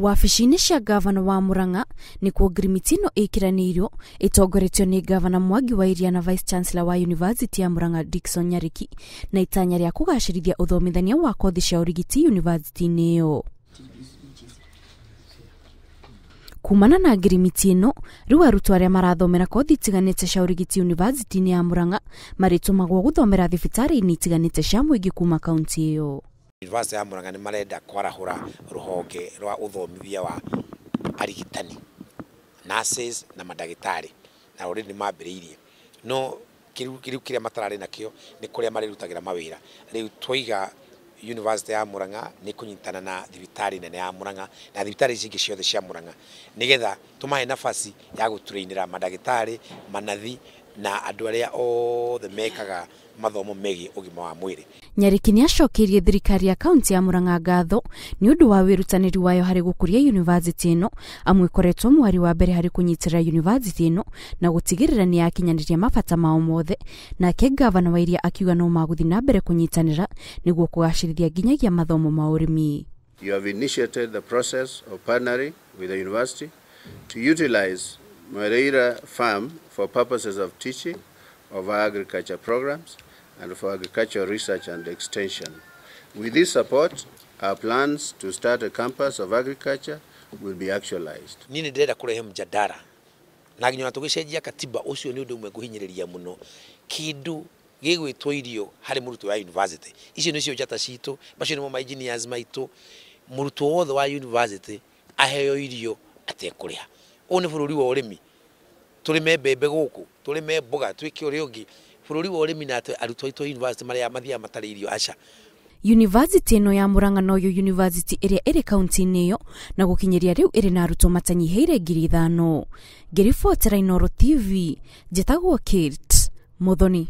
Wabici-inĩ cia gavana wa Murang'a nĩkuo ngirimiti ĩno ĩkĩranĩirwo ĩtongoretio nĩ gavana Mwangi wa Iria na Vice Chancellor wa University ya Murang'a Dickson Nyariki na itanya rĩa kũgacĩrithia ũthomithania wa kothi cia ũrigiti university-inĩ ĩyo. Kumana na ngirimiti ĩno, rĩu arutwo arĩa marathomera kothi itiganĩte cia ũrigiti university-inĩ ya Murang'a marĩtũmagwo gũthomera thibitarĩ-inĩ itiganĩte cia mũingĩ kuma kaunti ĩyo. University ya Murang'a nĩ marenda kwarahũra rũhonge rwa ũthomithia wa arigitani, nurses na madagĩtarĩ, na already mambĩrĩirie. No kĩrĩa matararĩ nakĩo nĩ kũrĩa marĩrutagĩra mawĩra. Rĩu twoiga University ya Murang'a nĩ kũnyitana na thibitarĩ nene ya Murang'a na thibitarĩ ingĩ ciothe cia Murang'a nĩgetha tũmahe nafasi ya gũtũreinĩra madagĩtarĩ, manathi na andũ arĩa othe mekaga mathomo megiĩ ũgima wa mwĩrĩ. Nyariki nĩ acokeirie thirikari ya kaunti ya Murang'a ngatho nĩ ũndũ wa wĩrutanĩri wayo harĩ gũkũria university ĩno, amu ĩkoretwo mwari wa mbere harĩ kũnyitĩrĩra university ĩno na gũtigĩrĩra nĩ yakinyanĩria mabata mao mothe, nake gavana wa Iria akiuga no magũthiĩ na mbere kũnyitanĩra nĩguo kũgacĩrithia nginyagia mathomo ma ũrĩmi. You have initiated the process of partnering with the university to utilize Mareira Farm for purposes of teaching of our agriculture programs and for agricultural research and extension. With this support, our plans to start a campus of agriculture will be actualized. Nini ndĩrenda kũrehe mjadala na nginya tũgĩcenjia katiba ũcio nĩ ũndũ ũmwe kũhinyĩrĩria mũno kĩndũ gĩgwĩtwo irio harĩ mũrutwo wa university. Icio nĩcio njata citũ, macio nĩmo engineers maitũ. Mũrutwo wothe wa university aheo irio atekũrĩha. Ũũ nĩ bũrũri wa ũrĩmi. Tũrĩme mbembe gũkũ, tũrĩme mboga, twĩke ũrĩa ũngĩ. Bũrũri wa ũrĩmi na arutwo aitũ university marĩa mathiaga matarĩ irio aca. University ĩno ya Murang'a noyo university ĩrĩa ĩrĩ kaunti-inĩ ĩyo na gũkinyĩria rĩu ĩrĩ na arutwo matanyihĩire 5,000. Ngĩribotera Inooro TV, njĩtagwo Kate Muthoni.